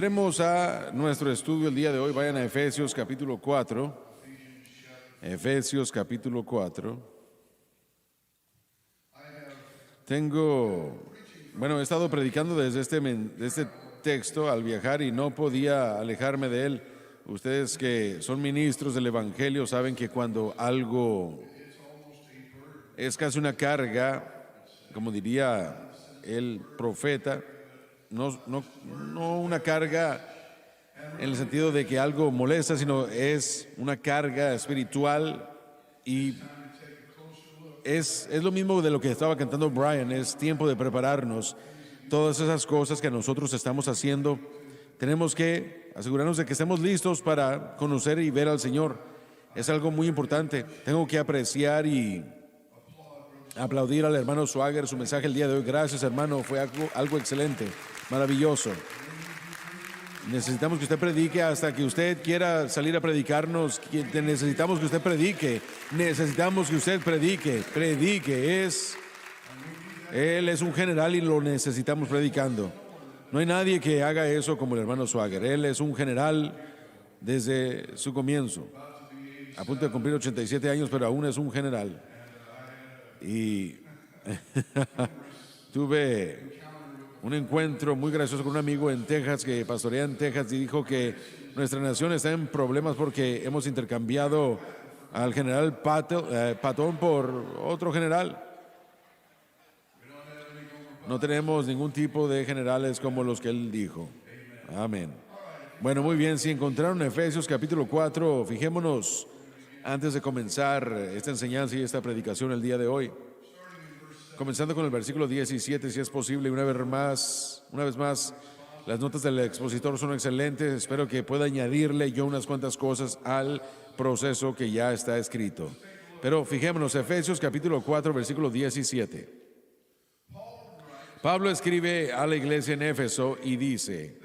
Entremos a nuestro estudio el día de hoy. Vayan a Efesios capítulo 4. Efesios capítulo 4. He estado predicando desde este texto al viajar y no podía alejarme de él. Ustedes que son ministros del Evangelio saben que cuando algo es casi una carga, como diría el profeta, no una carga en el sentido de que algo molesta, sino es una carga espiritual y es lo mismo de lo que estaba cantando Brian. Es tiempo de prepararnos. Todas esas cosas que nosotros estamos haciendo, tenemos que asegurarnos de que estemos listos para conocer y ver al Señor. Es algo muy importante. Tengo que apreciar y aplaudir al hermano Swagger, su mensaje el día de hoy. Gracias, hermano, fue algo excelente, maravilloso. Necesitamos que usted predique hasta que usted quiera salir a predicarnos. Necesitamos que usted predique. Necesitamos que usted predique. Él es un general y lo necesitamos predicando. No hay nadie que haga eso como el hermano Swagger. Él es un general desde su comienzo. A punto de cumplir 87 años, pero aún es un general. Y tuve un encuentro muy gracioso con un amigo en Texas que pastorea en Texas y dijo que nuestra nación está en problemas porque hemos intercambiado al general Patton por otro general. No tenemos ningún tipo de generales como los que él dijo. Amén. Bueno, muy bien, si encontraron Efesios capítulo 4, fijémonos antes de comenzar esta enseñanza y esta predicación el día de hoy. Comenzando con el versículo 17, si es posible, una vez más, las notas del expositor son excelentes. Espero que pueda añadirle yo unas cuantas cosas al proceso que ya está escrito. Pero fijémonos, Efesios capítulo 4, versículo 17. Pablo escribe a la iglesia en Éfeso y dice: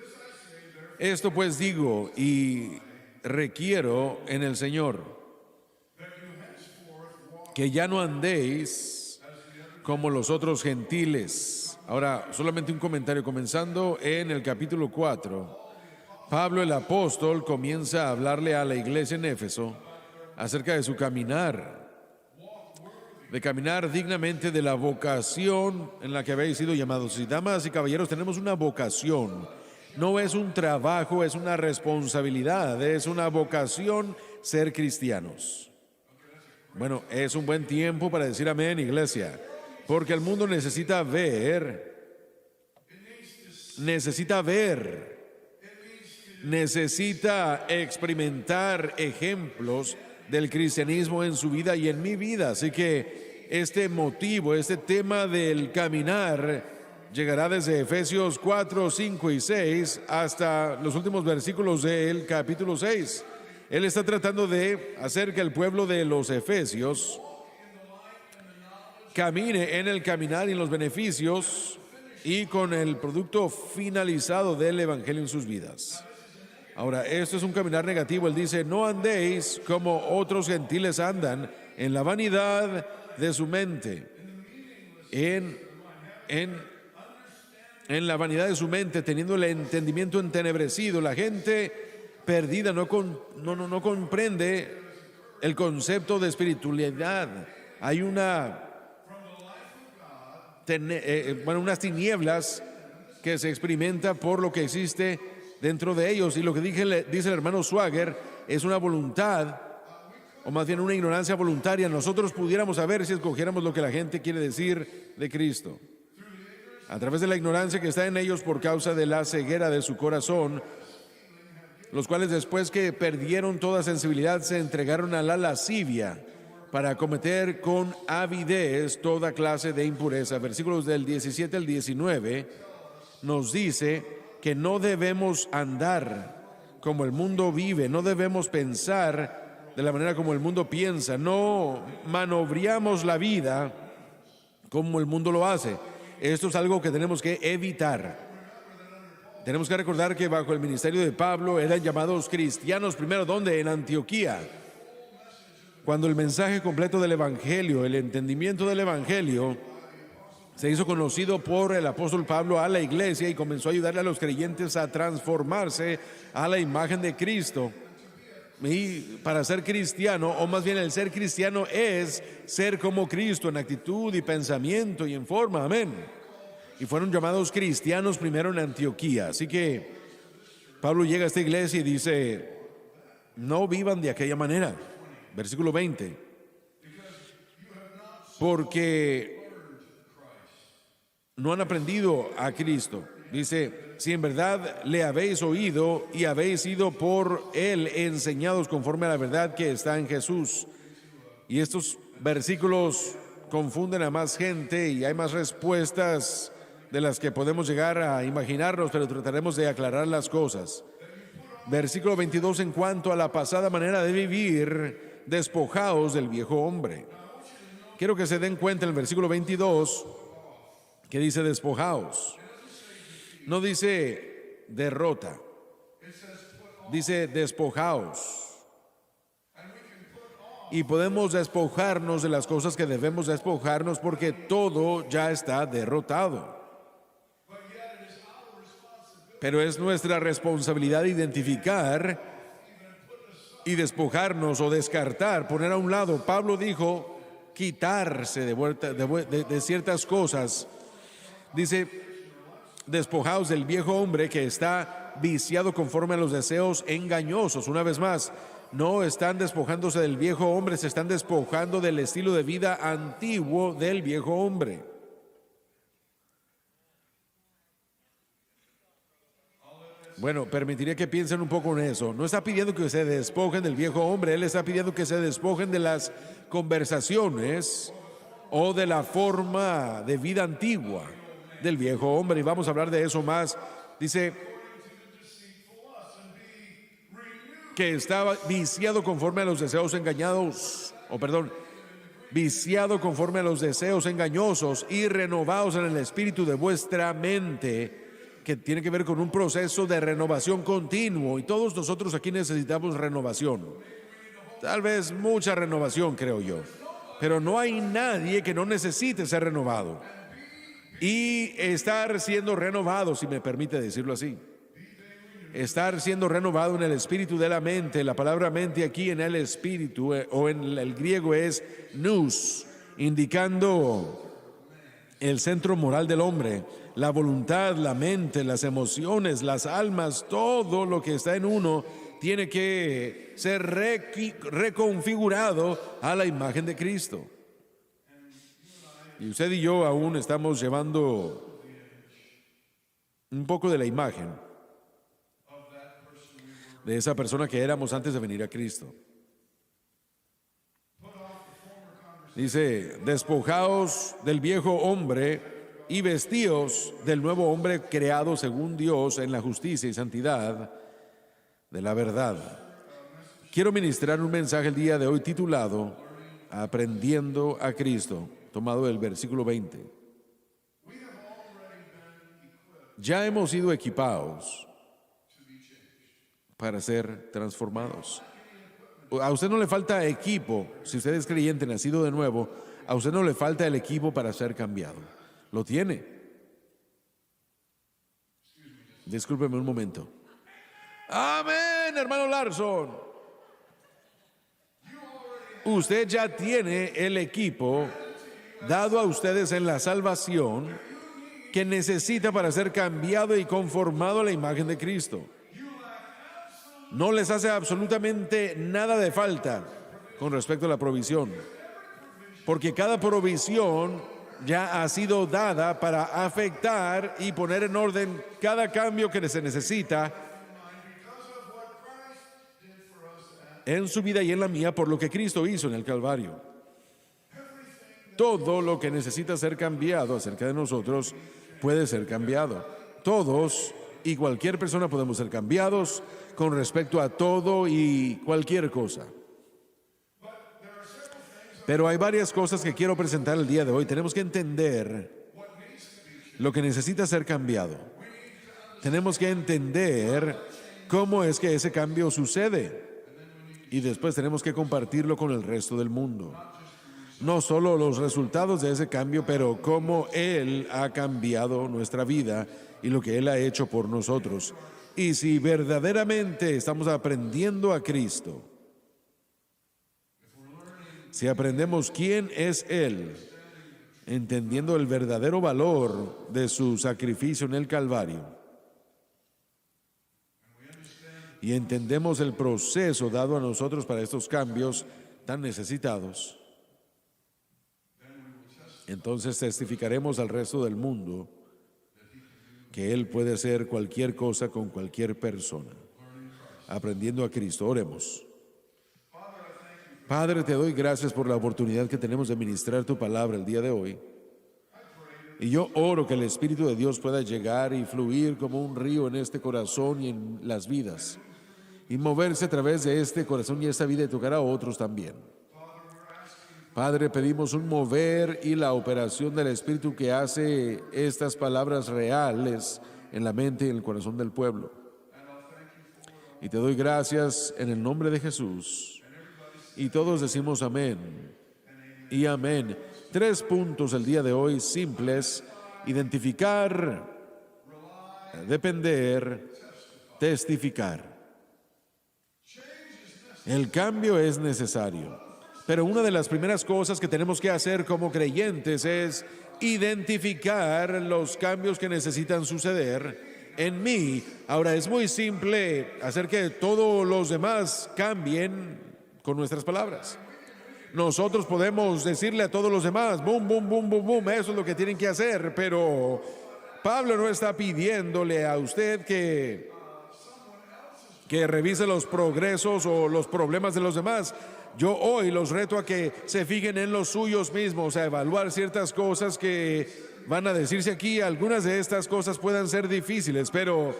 esto pues digo y requiero en el Señor, que ya no andéis como los otros gentiles. Ahora, solamente un comentario. Comenzando en el capítulo 4, Pablo el apóstol comienza a hablarle a la iglesia en Éfeso acerca de su caminar, de caminar dignamente de la vocación en la que habéis sido llamados. Y damas y caballeros, tenemos una vocación. No es un trabajo, es una responsabilidad, es una vocación ser cristianos. Bueno, es un buen tiempo para decir amén, iglesia, porque el mundo necesita experimentar ejemplos del cristianismo en su vida y en mi vida. Así que este tema del caminar llegará desde Efesios 4, 5 y 6 hasta los últimos versículos del capítulo 6. Él está tratando de hacer que el pueblo de los Efesios camine en el caminar y en los beneficios y con el producto finalizado del Evangelio en sus vidas. Ahora, esto es un caminar negativo. Él dice: no andéis como otros gentiles andan, en la vanidad de su mente. En la vanidad de su mente, teniendo el entendimiento entenebrecido. La gente perdida no comprende el concepto de espiritualidad. Hay unas tinieblas que se experimenta por lo que existe dentro de ellos. Y lo que dice el hermano Swagger es una voluntad, o más bien una ignorancia voluntaria. Nosotros pudiéramos saber si escogiéramos lo que la gente quiere decir de Cristo. A través de la ignorancia que está en ellos por causa de la ceguera de su corazón, los cuales después que perdieron toda sensibilidad se entregaron a la lascivia para cometer con avidez toda clase de impureza. Versículos del 17 al 19 nos dice que no debemos andar como el mundo vive, no debemos pensar de la manera como el mundo piensa, no maniobramos la vida como el mundo lo hace. Esto es algo que tenemos que evitar. Tenemos que recordar que bajo el ministerio de Pablo eran llamados cristianos primero. ¿Dónde? En Antioquía. Cuando el mensaje completo del Evangelio, el entendimiento del Evangelio se hizo conocido por el apóstol Pablo a la iglesia y comenzó a ayudarle a los creyentes a transformarse a la imagen de Cristo. Y para ser cristiano, o más bien el ser cristiano es ser como Cristo en actitud y pensamiento y en forma, amén. Y fueron llamados cristianos primero en Antioquía. Así que Pablo llega a esta iglesia y dice, no vivan de aquella manera. Versículo 20. Porque no han aprendido a Cristo. Dice, si en verdad le habéis oído y habéis sido por él enseñados conforme a la verdad que está en Jesús. Y estos versículos confunden a más gente y hay más respuestas de las que podemos llegar a imaginarnos, pero trataremos de aclarar las cosas. Versículo 22, en cuanto a la pasada manera de vivir, despojaos del viejo hombre. Quiero que se den cuenta en el versículo 22 que dice despojaos. No dice derrota, dice despojaos. Y podemos despojarnos de las cosas que debemos despojarnos porque todo ya está derrotado. Pero es nuestra responsabilidad identificar y despojarnos o descartar, poner a un lado. Pablo dijo quitarse de ciertas cosas. Dice, despojaos del viejo hombre que está viciado conforme a los deseos engañosos. Una vez más, no están despojándose del viejo hombre, se están despojando del estilo de vida antiguo del viejo hombre. Bueno, permitiría que piensen un poco en eso. No está pidiendo que se despojen del viejo hombre, él está pidiendo que se despojen de las conversaciones o de la forma de vida antigua del viejo hombre. Y vamos a hablar de eso más. Dice que estaba viciado conforme a los deseos viciado conforme a los deseos engañosos y renovados en el espíritu de vuestra mente, que tiene que ver con un proceso de renovación continuo, y todos nosotros aquí necesitamos renovación. Tal vez mucha renovación, creo yo, pero no hay nadie que no necesite ser renovado y estar siendo renovado, si me permite decirlo así. Estar siendo renovado en el espíritu de la mente. La palabra mente aquí en el espíritu o en el griego es nous, indicando el centro moral del hombre, la voluntad, la mente, las emociones, las almas, todo lo que está en uno tiene que ser reconfigurado a la imagen de Cristo. Y usted y yo aún estamos llevando un poco de la imagen de esa persona que éramos antes de venir a Cristo. Dice, despojaos del viejo hombre y vestíos del nuevo hombre creado según Dios en la justicia y santidad de la verdad. Quiero ministrar un mensaje el día de hoy titulado Aprendiendo a Cristo, tomado del versículo 20. Ya hemos sido equipados para ser transformados. A usted no le falta equipo, si usted es creyente, nacido de nuevo, a usted no le falta el equipo para ser cambiado. Lo tiene. Discúlpeme un momento. Amén, hermano Larson. Usted ya tiene el equipo dado a ustedes en la salvación que necesita para ser cambiado y conformado a la imagen de Cristo. No les hace absolutamente nada de falta con respecto a la provisión, porque cada provisión ya ha sido dada para afectar y poner en orden cada cambio que se necesita en su vida y en la mía por lo que Cristo hizo en el Calvario. Todo lo que necesita ser cambiado acerca de nosotros puede ser cambiado. Todos y cualquier persona podemos ser cambiados con respecto a todo y cualquier cosa. Pero hay varias cosas que quiero presentar el día de hoy. Tenemos que entender lo que necesita ser cambiado. Tenemos que entender cómo es que ese cambio sucede. Y después tenemos que compartirlo con el resto del mundo. No solo los resultados de ese cambio, pero cómo Él ha cambiado nuestra vida y lo que Él ha hecho por nosotros. Y si verdaderamente estamos aprendiendo a Cristo, si aprendemos quién es Él, entendiendo el verdadero valor de su sacrificio en el Calvario, y entendemos el proceso dado a nosotros para estos cambios tan necesitados, entonces testificaremos al resto del mundo que Él puede hacer cualquier cosa con cualquier persona. Aprendiendo a Cristo, oremos. Padre, te doy gracias por la oportunidad que tenemos de ministrar tu palabra el día de hoy. Y yo oro que el Espíritu de Dios pueda llegar y fluir como un río en este corazón y en las vidas, y moverse a través de este corazón y esta vida y tocar a otros también. Padre, pedimos un mover y la operación del Espíritu que hace estas palabras reales en la mente y en el corazón del pueblo. Y te doy gracias en el nombre de Jesús. Y todos decimos amén y amén. 3 puntos el día de hoy simples: identificar, depender, testificar. El cambio es necesario. Pero una de las primeras cosas que tenemos que hacer como creyentes es identificar los cambios que necesitan suceder en mí. Ahora, es muy simple hacer que todos los demás cambien con nuestras palabras. Nosotros podemos decirle a todos los demás, boom, boom, boom, boom, boom, eso es lo que tienen que hacer, pero Pablo no está pidiéndole a usted que revise los progresos o los problemas de los demás. Yo hoy los reto a que se fijen en los suyos mismos, a evaluar ciertas cosas que van a decirse aquí. Algunas de estas cosas puedan ser difíciles, pero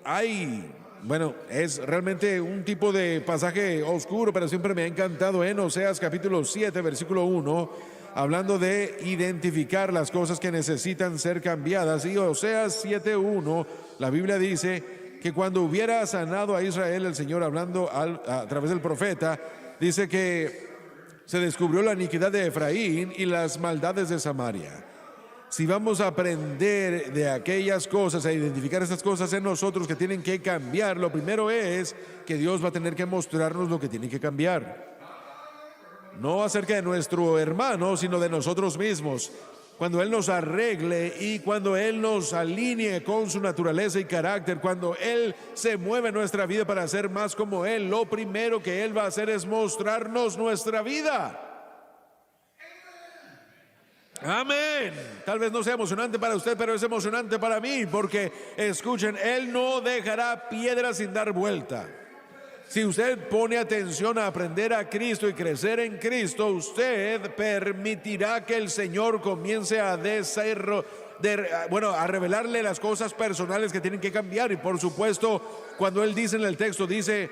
hay, bueno, es realmente un tipo de pasaje oscuro, pero siempre me ha encantado en Oseas capítulo 7, versículo 1, hablando de identificar las cosas que necesitan ser cambiadas. Y Oseas 7:1, la Biblia dice que cuando hubiera sanado a Israel, el Señor hablando a través del profeta, dice que se descubrió la iniquidad de Efraín y las maldades de Samaria. Si vamos a aprender de aquellas cosas, a identificar esas cosas en nosotros que tienen que cambiar, lo primero es que Dios va a tener que mostrarnos lo que tiene que cambiar. No acerca de nuestro hermano, sino de nosotros mismos. Cuando Él nos arregle y cuando Él nos alinee con su naturaleza y carácter, cuando Él se mueve en nuestra vida para ser más como Él, lo primero que Él va a hacer es mostrarnos nuestra vida. Amén. Tal vez no sea emocionante para usted, pero es emocionante para mí, porque escuchen, Él no dejará piedra sin dar vuelta. Si usted pone atención a aprender a Cristo y crecer en Cristo, usted permitirá que el Señor comience a revelarle las cosas personales que tienen que cambiar. Y por supuesto, cuando Él dice en el texto, dice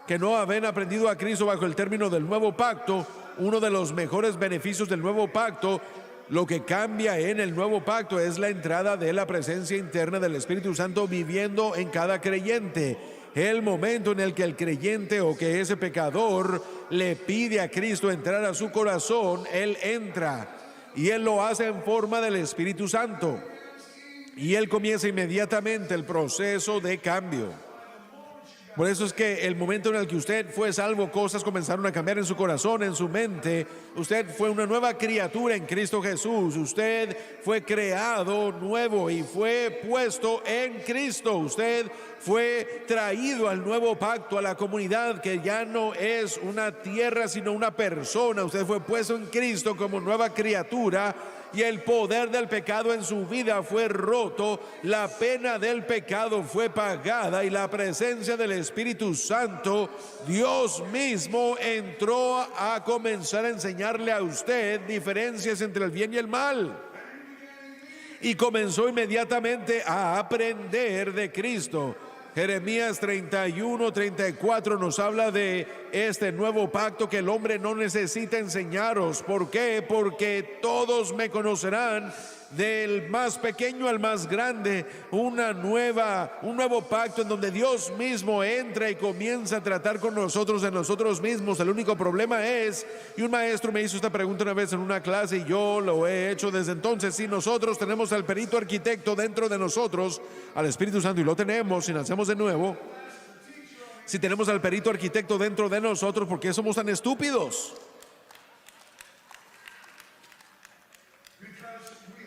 que no habían aprendido a Cristo bajo el término del nuevo pacto, uno de los mejores beneficios del nuevo pacto, lo que cambia en el nuevo pacto es la entrada de la presencia interna del Espíritu Santo viviendo en cada creyente. El momento en el que el creyente o que ese pecador le pide a Cristo entrar a su corazón, Él entra y Él lo hace en forma del Espíritu Santo y Él comienza inmediatamente el proceso de cambio. Por eso es que el momento en el que usted fue salvo, cosas comenzaron a cambiar en su corazón, en su mente. Usted fue una nueva criatura en Cristo Jesús. Usted fue creado nuevo y fue puesto en Cristo. Usted fue traído al nuevo pacto, a la comunidad que ya no es una tierra sino una persona. Usted fue puesto en Cristo como nueva criatura y el poder del pecado en su vida fue roto, la pena del pecado fue pagada y la presencia del Espíritu Santo, Dios mismo, entró a comenzar a enseñarle a usted diferencias entre el bien y el mal. Y comenzó inmediatamente a aprender de Cristo. Jeremías 31:34 nos habla de este nuevo pacto que el hombre no necesita enseñaros. ¿Por qué? Porque todos me conocerán del más pequeño al más grande, un nuevo pacto en donde Dios mismo entra y comienza a tratar con nosotros de nosotros mismos. El único problema es, y un maestro me hizo esta pregunta una vez en una clase y yo lo he hecho desde entonces: si nosotros tenemos al perito arquitecto dentro de nosotros, al Espíritu Santo, y lo tenemos, si nacemos de nuevo, si tenemos al perito arquitecto dentro de nosotros, ¿por qué somos tan estúpidos?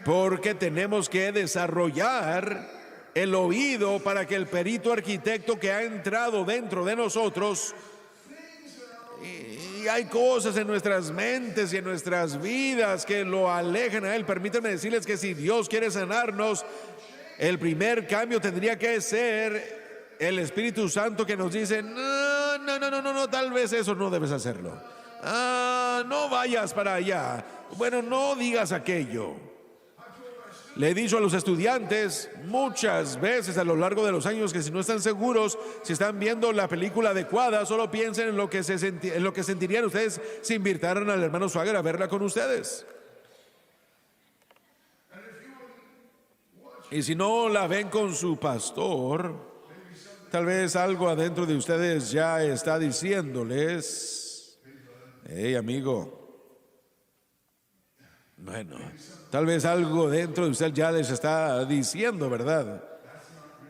Porque tenemos que desarrollar el oído para que el perito arquitecto que ha entrado dentro de nosotros, y hay cosas en nuestras mentes y en nuestras vidas que lo alejan a él. Permítanme decirles que si Dios quiere sanarnos, el primer cambio tendría que ser el Espíritu Santo que nos dice: no, tal vez eso no debes hacerlo. No vayas para allá. Bueno, no digas aquello. Le he dicho a los estudiantes muchas veces a lo largo de los años que si no están seguros, si están viendo la película adecuada, solo piensen en lo que sentirían ustedes si invitaran al hermano Swagger a verla con ustedes. Y si no la ven con su pastor, tal vez algo adentro de ustedes ya está diciéndoles: hey, amigo, bueno, tal vez algo dentro de usted ya les está diciendo, ¿verdad?,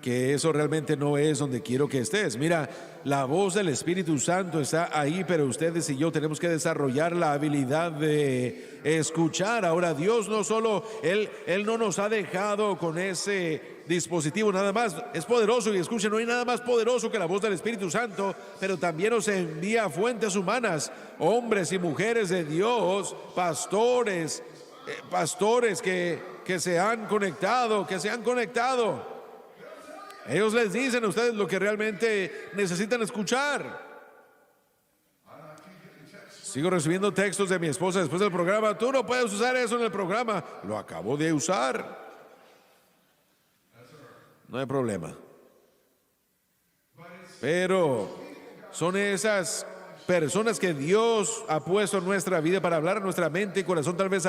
que eso realmente no es donde quiero que estés. Mira, la voz del Espíritu Santo está ahí, pero ustedes y yo tenemos que desarrollar la habilidad de escuchar. Ahora, Dios no solo, Él no nos ha dejado con ese dispositivo nada más. Es poderoso, y escuchen, no hay nada más poderoso que la voz del Espíritu Santo, pero también nos envía fuentes humanas, hombres y mujeres de Dios, pastores que se han conectado. Ellos les dicen a ustedes lo que realmente necesitan escuchar. Sigo recibiendo textos de mi esposa después del programa: tú no puedes usar eso en el programa. Lo acabo de usar. No hay problema. Pero son esas personas que Dios ha puesto en nuestra vida para hablar a nuestra mente y corazón, tal vez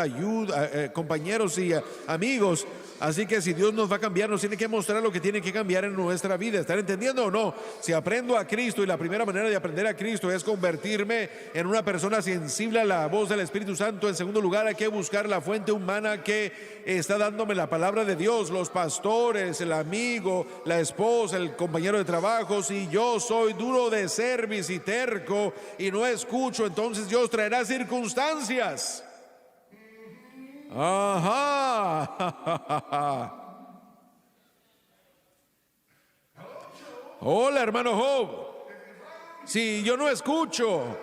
compañeros y amigos. Así que si Dios nos va a cambiar, nos tiene que mostrar lo que tiene que cambiar en nuestra vida. ¿Están entendiendo o no? Si aprendo a Cristo, y la primera manera de aprender a Cristo es convertirme en una persona sensible a la voz del Espíritu Santo, en segundo lugar hay que buscar la fuente humana que está dándome la palabra de Dios: los pastores, el amigo, la esposa, el compañero de trabajo. Si yo soy duro de cerviz y terco y no escucho, entonces Dios traerá circunstancias. Ajá. Hola, hermano Job. Si yo no escucho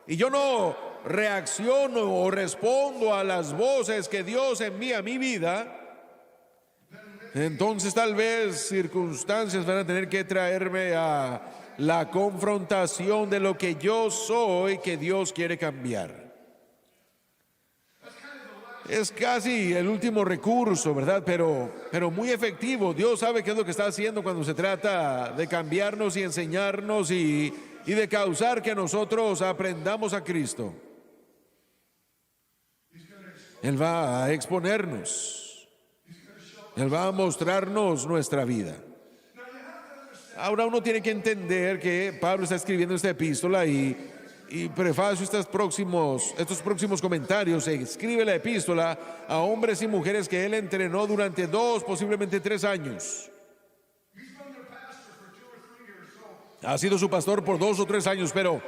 y yo no reacciono o respondo a las voces que Dios envía a mi vida, entonces tal vez circunstancias van a tener que traerme a la confrontación de lo que yo soy, que Dios quiere cambiar. Es casi el último recurso, ¿verdad? Pero muy efectivo. Dios sabe qué es lo que está haciendo cuando se trata de cambiarnos y enseñarnos y de causar que nosotros aprendamos a Cristo. Él va a exponernos. Él va a mostrarnos nuestra vida. Ahora uno tiene que entender que Pablo está escribiendo esta epístola y prefacio estos próximos comentarios. Escribe la epístola a hombres y mujeres que él entrenó durante 2, posiblemente 3 años. Ha sido su pastor por 2 o 3 años, pero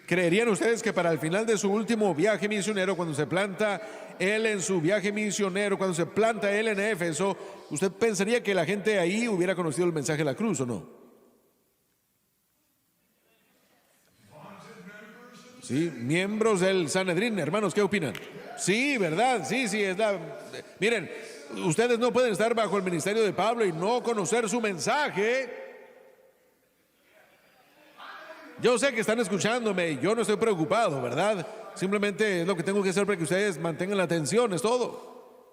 ¿creerían ustedes que para el final de su último viaje misionero, cuando se planta él en su viaje misionero, cuando se planta él en Éfeso, usted pensaría que la gente ahí hubiera conocido el mensaje de la cruz o no? Sí, miembros del Sanedrín, hermanos, ¿qué opinan? Sí, ¿verdad? Sí, miren, ustedes no pueden estar bajo el ministerio de Pablo y no conocer su mensaje. Yo sé que están escuchándome y yo no estoy preocupado, ¿verdad? Simplemente es lo que tengo que hacer para que ustedes mantengan la atención, es todo.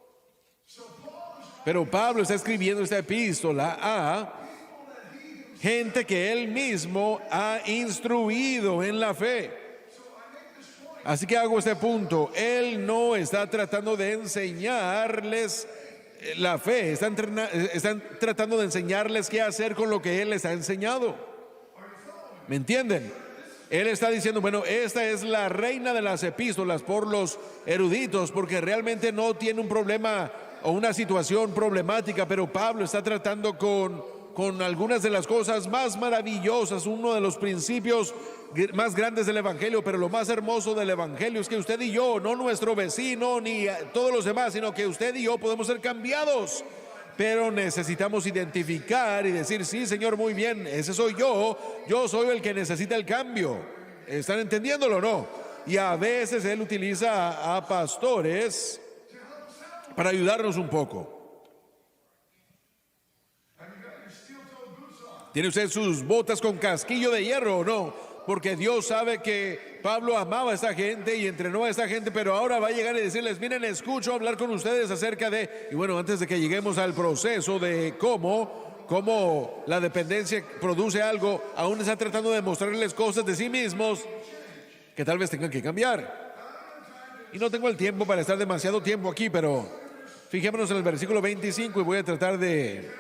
Pero Pablo está escribiendo esta epístola a gente que él mismo ha instruido en la fe. Así que hago este punto. Él no está tratando de enseñarles la fe, están tratando de enseñarles qué hacer con lo que Él les ha enseñado. ¿Me entienden? Él está diciendo, bueno, esta es la reina de las epístolas por los eruditos, porque realmente no tiene un problema o una situación problemática, pero Pablo está tratando con algunas de las cosas más maravillosas, uno de los principios más grandes del Evangelio. Pero lo más hermoso del Evangelio es que usted y yo, no nuestro vecino ni todos los demás, sino que usted y yo podemos ser cambiados. Pero necesitamos identificar y decir, sí, Señor, muy bien, ese soy yo soy el que necesita el cambio. ¿Están entendiéndolo o no? Y a veces Él utiliza a pastores para ayudarnos un poco. ¿Tiene usted sus botas con casquillo de hierro o no? Porque Dios sabe que Pablo amaba a esta gente y entrenó a esta gente, pero ahora va a llegar y decirles, miren, escucho hablar con ustedes acerca de... Y bueno, antes de que lleguemos al proceso de cómo la dependencia produce algo, aún está tratando de mostrarles cosas de sí mismos que tal vez tengan que cambiar. Y no tengo el tiempo para estar demasiado tiempo aquí, pero fijémonos en el versículo 25 y voy a tratar de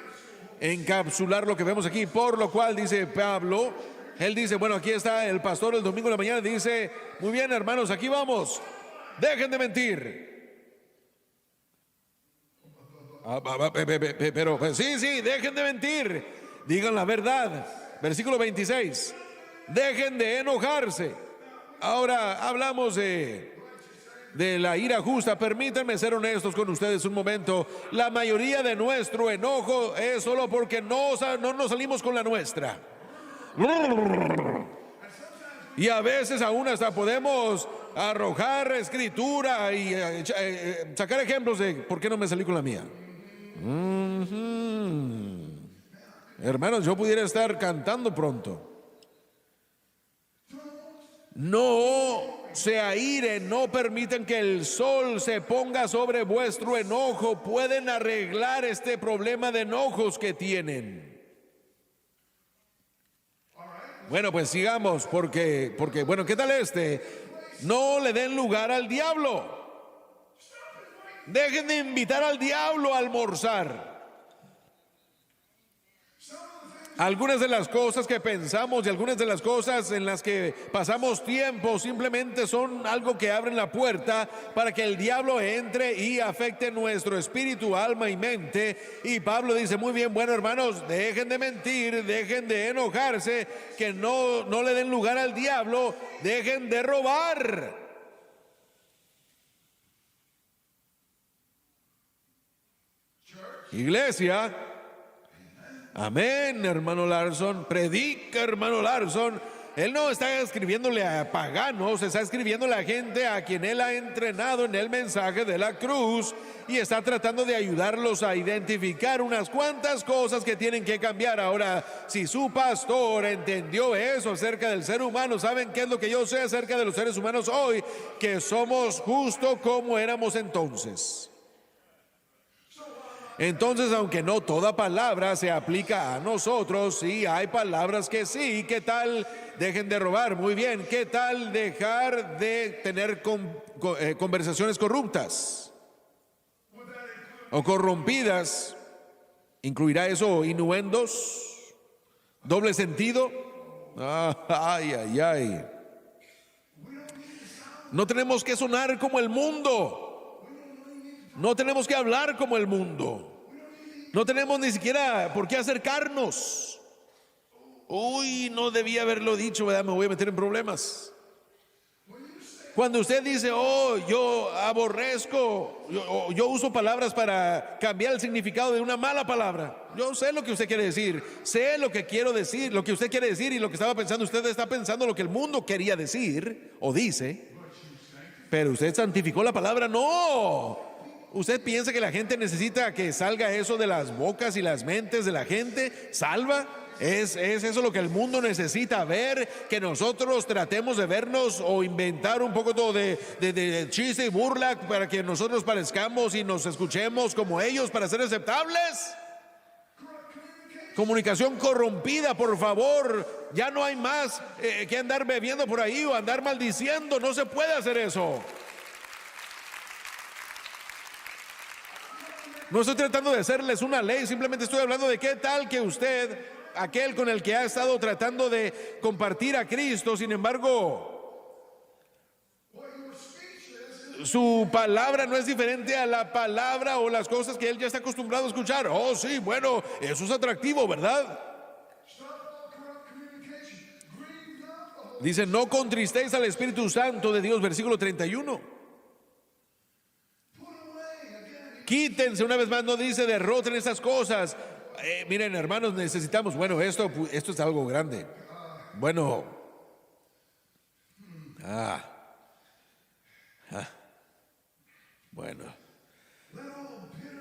encapsular lo que vemos aquí. Por lo cual, dice Pablo, él dice, bueno, aquí está el pastor el domingo en la mañana, dice, muy bien, hermanos, aquí vamos, dejen de mentir. Pero sí, dejen de mentir, digan la verdad. Versículo 26, dejen de enojarse. Ahora hablamos de la ira justa. Permítanme ser honestos con ustedes un momento. La mayoría de nuestro enojo es solo porque no nos salimos con la nuestra. Y a veces aún hasta podemos arrojar escritura y sacar ejemplos de por qué no me salí con la mía. Hermanos, yo pudiera estar cantando pronto. No se airen, no permitan que el sol se ponga sobre vuestro enojo. Pueden arreglar este problema de enojos que tienen. Bueno, pues sigamos, porque bueno, ¿qué tal este? No le den lugar al diablo. Dejen de invitar al diablo a almorzar. Algunas de las cosas que pensamos y algunas de las cosas en las que pasamos tiempo simplemente son algo que abren la puerta para que el diablo entre y afecte nuestro espíritu, alma y mente. Y Pablo dice, muy bien, bueno, hermanos, dejen de mentir, dejen de enojarse, que no le den lugar al diablo, dejen de robar. Iglesia. Amén, hermano Larson. Predica, hermano Larson. Él no está escribiéndole a paganos, está escribiéndole a gente a quien él ha entrenado en el mensaje de la cruz y está tratando de ayudarlos a identificar unas cuantas cosas que tienen que cambiar. Ahora, si su pastor entendió eso acerca del ser humano, ¿saben qué es lo que yo sé acerca de los seres humanos hoy? Que somos justo como éramos entonces. Entonces, aunque no toda palabra se aplica a nosotros, sí hay palabras que sí. ¿Qué tal? Dejen de robar. Muy bien. ¿Qué tal dejar de tener conversaciones corruptas o corrompidas? ¿Incluirá eso innuendos? ¿Doble sentido? Ay. No tenemos que sonar como el mundo. No tenemos que hablar como el mundo. No tenemos ni siquiera por qué acercarnos. Uy, no debía haberlo dicho, ¿verdad? Me voy a meter en problemas. Cuando usted dice, yo aborrezco, yo uso palabras para cambiar el significado de una mala palabra. Yo sé lo que usted quiere decir, sé lo que quiero decir, lo que usted quiere decir y lo que estaba pensando. Usted está pensando lo que el mundo quería decir o dice, pero usted santificó la palabra. No. ¿Usted piensa que la gente necesita que salga eso de las bocas y las mentes de la gente? ¿Salva? ¿Es eso lo que el mundo necesita ver? Que nosotros tratemos de vernos o inventar un poco de chiste y burla para que nosotros parezcamos y nos escuchemos como ellos para ser aceptables. Comunicación corrompida, por favor. Ya no hay más que andar bebiendo por ahí o andar maldiciendo. No se puede hacer eso. No estoy tratando de hacerles una ley, simplemente estoy hablando de qué tal que usted, aquel con el que ha estado tratando de compartir a Cristo, sin embargo, su palabra no es diferente a la palabra o las cosas que él ya está acostumbrado a escuchar. Oh, sí, bueno, eso es atractivo, ¿verdad? Dice, no contristéis al Espíritu Santo de Dios, versículo 31. Quítense, una vez más, no dice derroten esas cosas. Miren, hermanos, necesitamos, bueno, esto es algo grande. Bueno, bueno,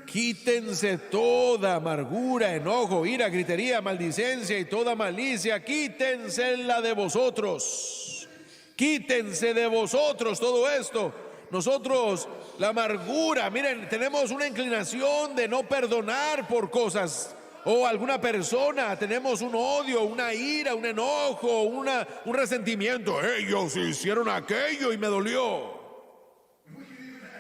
quítense toda amargura, enojo, ira, gritería, maldicencia y toda malicia. Quítensela de vosotros. Quítense de vosotros todo esto. Nosotros, la amargura, miren, tenemos una inclinación de no perdonar por cosas o alguna persona. Tenemos un odio, una ira, un enojo, un resentimiento. Ellos hicieron aquello y me dolió.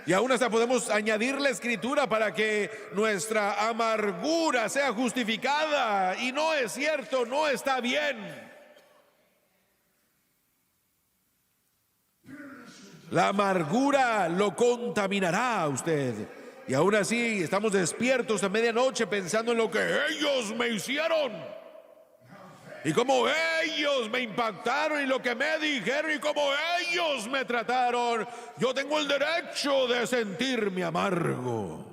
Y aún hasta podemos añadir la escritura para que nuestra amargura sea justificada. Y no es cierto, no está bien. La amargura lo contaminará a usted. Y aún así estamos despiertos a medianoche pensando en lo que ellos me hicieron. Y cómo ellos me impactaron y lo que me dijeron y cómo ellos me trataron. Yo tengo el derecho de sentirme amargo.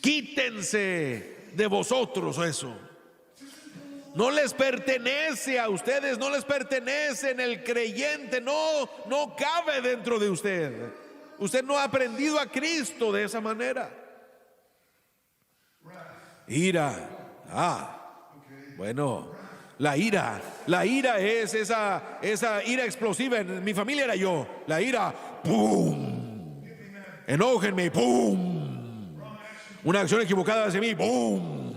Quítense de vosotros eso. No les pertenece a ustedes, no les pertenece en el creyente, no cabe dentro de usted. Usted no ha aprendido a Cristo de esa manera. Ira, bueno. La ira es esa ira explosiva. En mi familia era yo. La ira, ¡pum! Enójenme, ¡pum! Una acción equivocada hacia mí, ¡pum!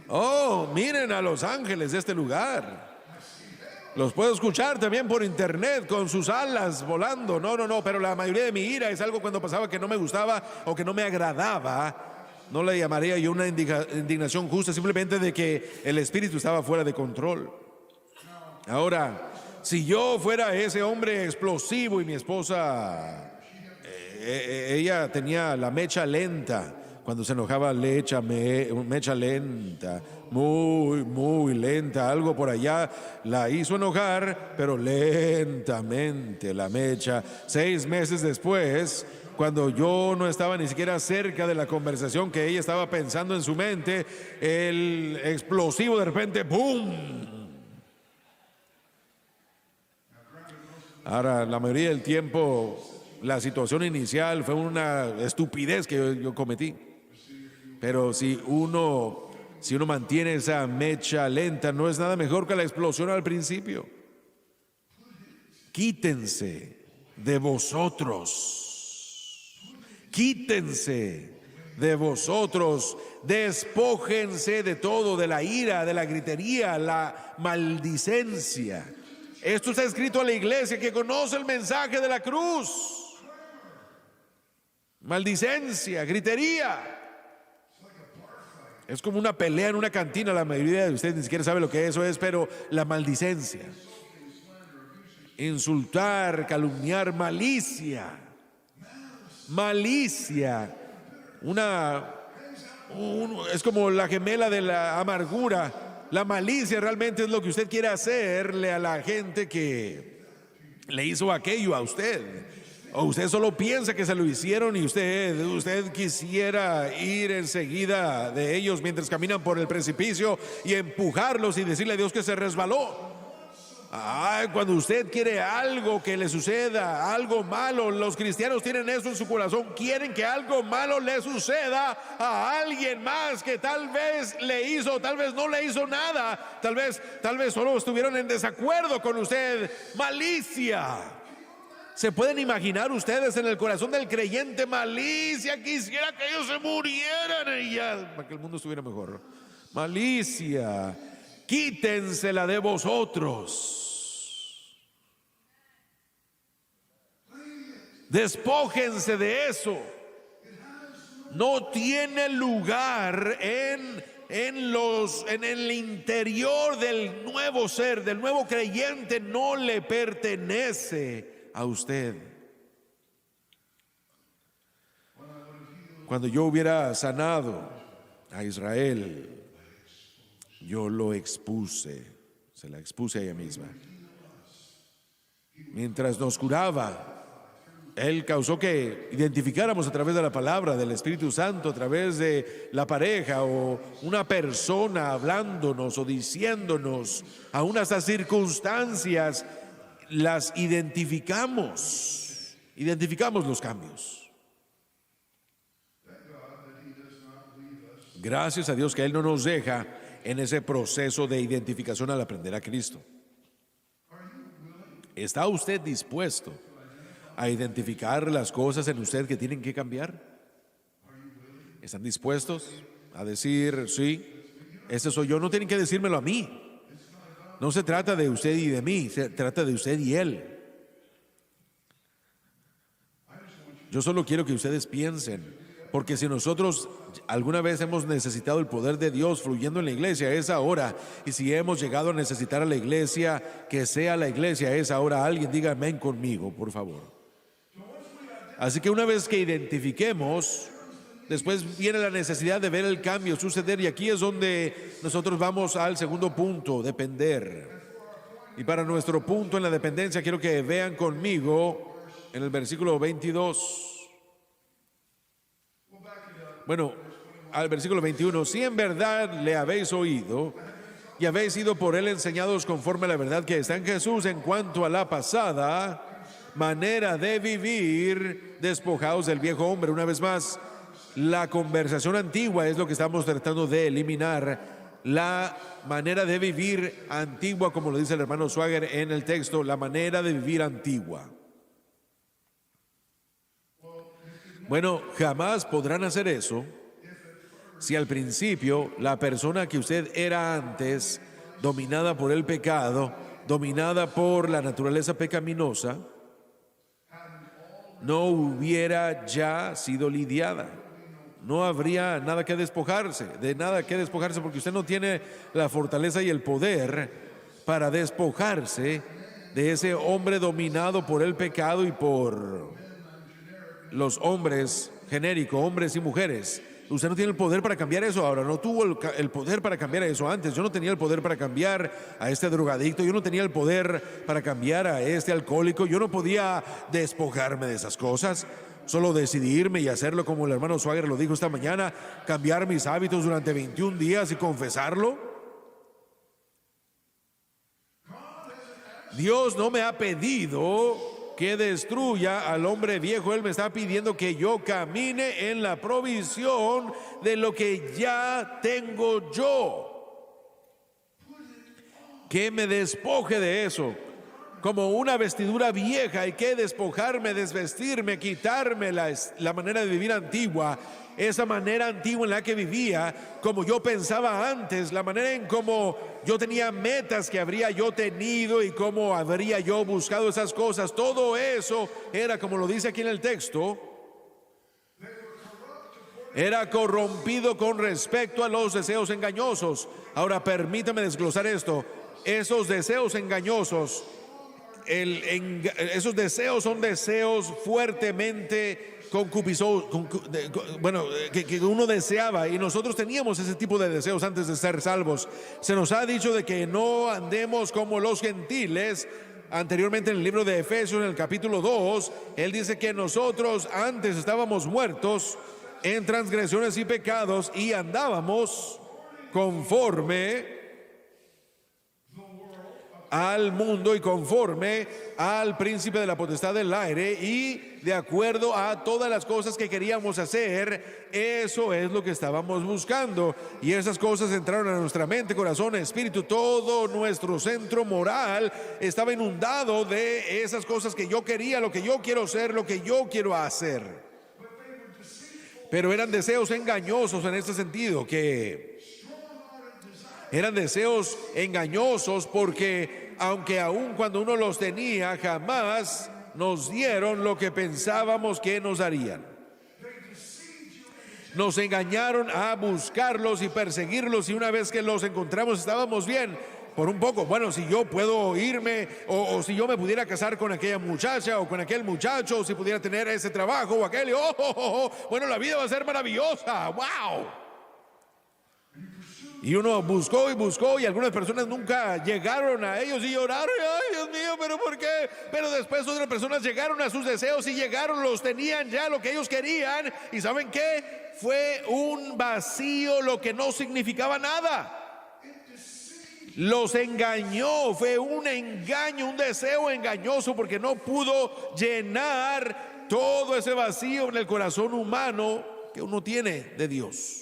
Oh, miren a los ángeles de este lugar. Los puedo escuchar también por internet con sus alas volando. No, pero la mayoría de mi ira es algo cuando pasaba que no me gustaba o que no me agradaba. No le llamaría yo una indignación justa, simplemente de que el espíritu estaba fuera de control. Ahora, si yo fuera ese hombre explosivo y mi esposa, ella tenía la mecha lenta, cuando se enojaba mecha lenta, muy lenta, algo por allá la hizo enojar, pero lentamente la mecha. 6 meses después, cuando yo no estaba ni siquiera cerca de la conversación que ella estaba pensando en su mente, el explosivo de repente, ¡boom! Ahora, la mayoría del tiempo, la situación inicial fue una estupidez que yo cometí. Pero si uno mantiene esa mecha lenta, no es nada mejor que la explosión al principio. Quítense de vosotros. Quítense de vosotros, despójense de todo, de la ira, de la gritería, la maldicencia. Esto está escrito a la iglesia que conoce el mensaje de la cruz. Maldicencia, gritería. Es como una pelea en una cantina. La mayoría de ustedes ni siquiera sabe lo que eso es, pero la maldicencia. Insultar, calumniar, malicia. Es como la gemela de la amargura. La malicia realmente es lo que usted quiere hacerle a la gente que le hizo aquello a usted. O usted solo piensa que se lo hicieron y usted quisiera ir enseguida de ellos mientras caminan por el precipicio y empujarlos y decirle a Dios que se resbaló. Cuando usted quiere algo que le suceda, algo malo, los cristianos tienen eso en su corazón, quieren que algo malo le suceda a alguien más que tal vez le hizo, tal vez no le hizo nada, tal vez solo estuvieron en desacuerdo con usted. Malicia. ¿Se pueden imaginar ustedes en el corazón del creyente malicia? Quisiera que ellos se murieran y ya, para que el mundo estuviera mejor. Malicia, quítensela de vosotros. Despójense de eso. No tiene lugar en el interior del nuevo ser, del nuevo creyente. No le pertenece a usted. Cuando yo hubiera sanado a Israel, yo lo expuse, se la expuse a ella misma. Mientras nos curaba, Él causó que identificáramos a través de la palabra del Espíritu Santo, a través de la pareja o una persona hablándonos o diciéndonos, aún hasta circunstancias, las identificamos los cambios. Gracias a Dios que Él no nos deja en ese proceso de identificación al aprender a Cristo. ¿Está usted dispuesto a identificar las cosas en usted que tienen que cambiar? ¿Están dispuestos a decir, sí, ese soy yo? No tienen que decírmelo a mí. No se trata de usted y de mí, se trata de usted y Él. Yo solo quiero que ustedes piensen, porque si nosotros alguna vez hemos necesitado el poder de Dios fluyendo en la iglesia, es ahora. Y si hemos llegado a necesitar a la iglesia, que sea la iglesia, es ahora. Alguien diga amén conmigo, por favor. Así que una vez que identifiquemos, después viene la necesidad de ver el cambio suceder, y aquí es donde nosotros vamos al segundo punto: depender. Y para nuestro punto en la dependencia, quiero que vean conmigo en el versículo 22. Bueno, al versículo 21. Si en verdad le habéis oído y habéis sido por Él enseñados conforme a la verdad que está en Jesús, en cuanto a la pasada manera de vivir, despojaos del viejo hombre. Una vez más, la conversación antigua es lo que estamos tratando de eliminar. La manera de vivir antigua, como lo dice el hermano Swagger en el texto, la manera de vivir antigua. Bueno, jamás podrán hacer eso si al principio la persona que usted era antes, dominada por el pecado, dominada por la naturaleza pecaminosa, no hubiera ya sido lidiada. No habría nada que despojarse, porque usted no tiene la fortaleza y el poder para despojarse de ese hombre dominado por el pecado y por los hombres genéricos, hombres y mujeres. Usted no tiene el poder para cambiar eso ahora. No tuvo el poder para cambiar eso antes. Yo no tenía el poder para cambiar a este drogadicto. Yo no tenía el poder para cambiar a este alcohólico. Yo no podía despojarme de esas cosas. Solo decidirme y hacerlo como el hermano Swagger lo dijo esta mañana, cambiar mis hábitos durante 21 días y confesarlo. Dios no me ha pedido que destruya al hombre viejo. Él me está pidiendo que yo camine en la provisión de lo que ya tengo yo, que me despoje de eso. Como una vestidura vieja hay que despojarme, desvestirme, quitarme la manera de vivir antigua, esa manera antigua en la que vivía, como yo pensaba antes, la manera en como yo tenía metas que habría yo tenido y cómo habría yo buscado esas cosas. Todo eso era, como lo dice aquí en el texto, era corrompido con respecto a los deseos engañosos. Ahora permítame desglosar esto. Esos deseos engañosos, esos deseos son deseos fuertemente que uno deseaba, y nosotros teníamos ese tipo de deseos antes de ser salvos. Se nos ha dicho de que no andemos como los gentiles. Anteriormente en el libro de Efesios, en el capítulo 2, él dice que nosotros antes estábamos muertos en transgresiones y pecados y andábamos conforme al mundo y conforme al príncipe de la potestad del aire y de acuerdo a todas las cosas que queríamos hacer. Eso es lo que estábamos buscando, y esas cosas entraron a nuestra mente, corazón, espíritu. Todo nuestro centro moral estaba inundado de esas cosas que yo quería, lo que yo quiero ser, lo que yo quiero hacer. Pero eran deseos engañosos en este sentido, que eran deseos engañosos porque aunque aún cuando uno los tenía, jamás nos dieron lo que pensábamos que nos darían. Nos engañaron a buscarlos y perseguirlos, y una vez que los encontramos estábamos bien por un poco. Bueno, si yo puedo irme, o si yo me pudiera casar con aquella muchacha o con aquel muchacho, o si pudiera tener ese trabajo o aquel, bueno, la vida va a ser maravillosa. ¡Wow! Y uno buscó y buscó, y algunas personas nunca llegaron a ellos y lloraron. Ay, Dios mío, ¿pero por qué? Pero después otras personas llegaron a sus deseos y llegaron, los tenían ya lo que ellos querían. ¿Y saben qué? Fue un vacío, lo que no significaba nada. Los engañó, fue un engaño, un deseo engañoso, porque no pudo llenar todo ese vacío en el corazón humano que uno tiene de Dios.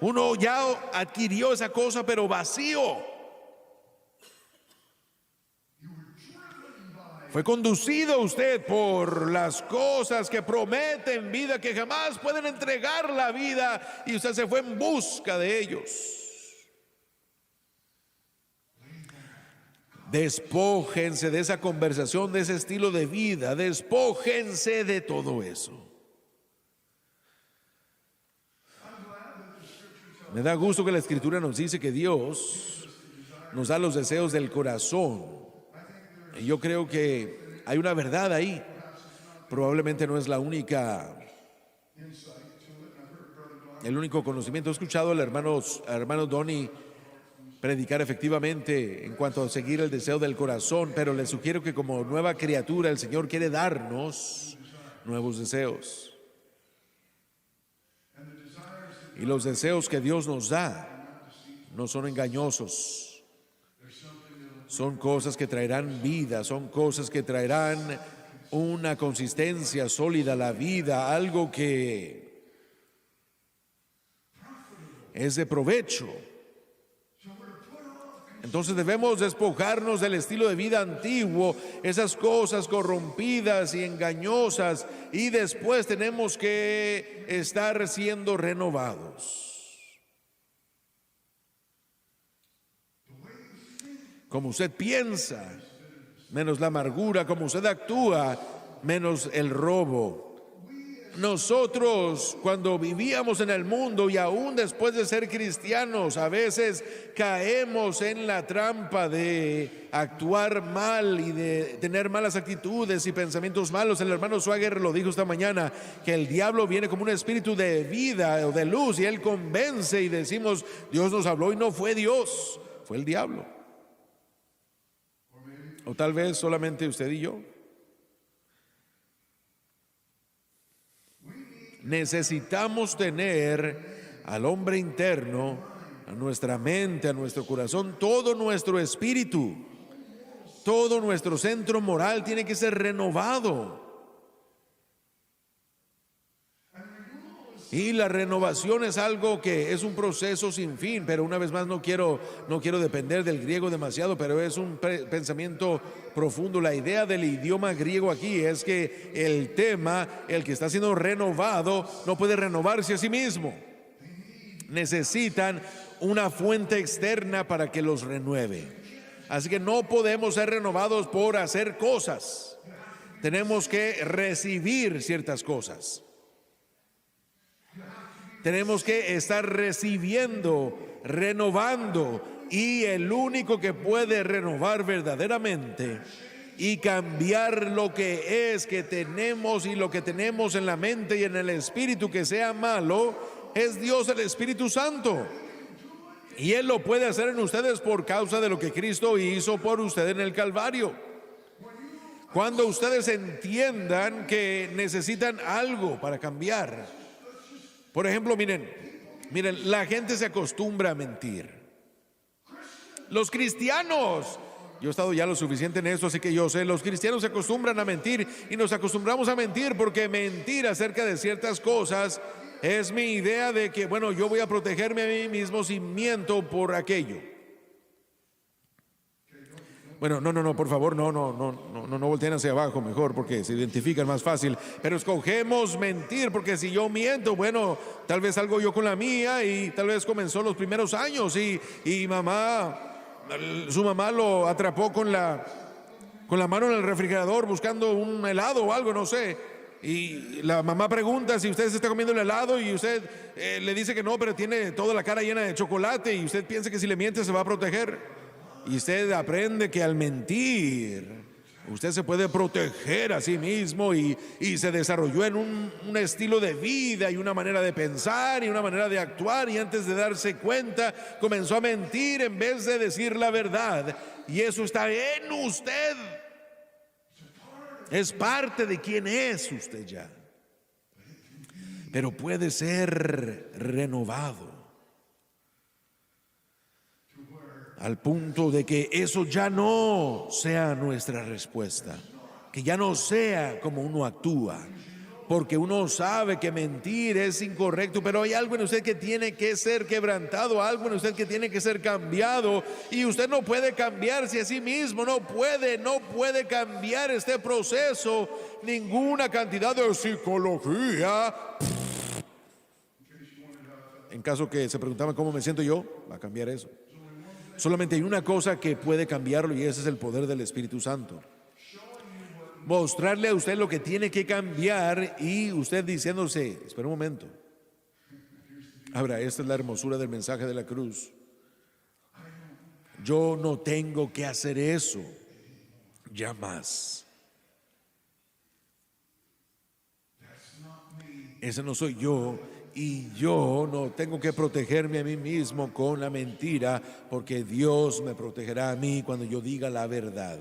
Uno ya adquirió esa cosa, pero vacío. Fue conducido usted por las cosas que prometen vida, que jamás pueden entregar la vida, y usted se fue en busca de ellos. Despójense de esa conversación, de ese estilo de vida. Despójense de todo eso. Me da gusto que la Escritura nos dice que Dios nos da los deseos del corazón. Y yo creo que hay una verdad ahí. Probablemente no es el único conocimiento. He escuchado al hermano Donnie predicar efectivamente en cuanto a seguir el deseo del corazón, pero les sugiero que como nueva criatura el Señor quiere darnos nuevos deseos. Y los deseos que Dios nos da no son engañosos. Son cosas que traerán vida, son cosas que traerán una consistencia sólida a la vida, algo que es de provecho. Entonces debemos despojarnos del estilo de vida antiguo, esas cosas corrompidas y engañosas, y después tenemos que estar siendo renovados. Como usted piensa, menos la amargura; como usted actúa, menos el robo. Nosotros, cuando vivíamos en el mundo y aún después de ser cristianos, a veces caemos en la trampa de actuar mal y de tener malas actitudes y pensamientos malos. El hermano Swagger lo dijo esta mañana, que el diablo viene como un espíritu de vida o de luz, y él convence, y decimos, Dios nos habló, y no fue Dios, fue el diablo. O tal vez solamente usted y yo. Necesitamos tener al hombre interno, a nuestra mente, a nuestro corazón, todo nuestro espíritu, todo nuestro centro moral tiene que ser renovado. Y la renovación es algo que es un proceso sin fin, pero una vez más no quiero depender del griego demasiado, pero es un pensamiento profundo. La idea del idioma griego aquí es que el que está siendo renovado, no puede renovarse a sí mismo. Necesitan una fuente externa para que los renueve. Así que no podemos ser renovados por hacer cosas. Tenemos que recibir ciertas cosas. Tenemos que estar recibiendo, renovando, y el único que puede renovar verdaderamente y cambiar lo que es que tenemos y lo que tenemos en la mente y en el espíritu que sea malo, es Dios, el Espíritu Santo. Y Él lo puede hacer en ustedes por causa de lo que Cristo hizo por ustedes en el Calvario. Cuando ustedes entiendan que necesitan algo para cambiar. Por ejemplo, miren, la gente se acostumbra a mentir. Los cristianos, yo he estado ya lo suficiente en esto, así que yo sé, los cristianos se acostumbran a mentir y nos acostumbramos a mentir porque mentir acerca de ciertas cosas es mi idea de que, bueno, yo voy a protegerme a mí mismo si miento por aquello. Bueno, no, por favor, no volteen hacia abajo mejor porque se identifican más fácil. Pero escogemos mentir porque si yo miento, bueno, tal vez salgo yo con la mía y tal vez comenzó los primeros años y su mamá lo atrapó con la mano en el refrigerador buscando un helado o algo, no sé. Y la mamá pregunta si usted se está comiendo el helado y usted le dice que no, pero tiene toda la cara llena de chocolate y usted piensa que si le miente se va a proteger. Y usted aprende que al mentir usted se puede proteger a sí mismo y se desarrolló en un estilo de vida y una manera de pensar y una manera de actuar, y antes de darse cuenta comenzó a mentir en vez de decir la verdad, y eso está en usted, es parte de quién es usted ya, pero puede ser renovado al punto de que eso ya no sea nuestra respuesta, que ya no sea como uno actúa, porque uno sabe que mentir es incorrecto, pero hay algo en usted que tiene que ser quebrantado, algo en usted que tiene que ser cambiado, y usted no puede cambiarse a sí mismo, no puede cambiar este proceso, ninguna cantidad de psicología. En caso que se preguntaban cómo me siento yo, va a cambiar eso. Solamente hay una cosa que puede cambiarlo, y ese es el poder del Espíritu Santo. Mostrarle a usted lo que tiene que cambiar, y usted diciéndose, espera un momento. Ahora, esta es la hermosura del mensaje de la cruz. Yo no tengo que hacer eso, ya más. Ese no soy yo. Y yo no tengo que protegerme a mí mismo con la mentira, porque Dios me protegerá a mí cuando yo diga la verdad.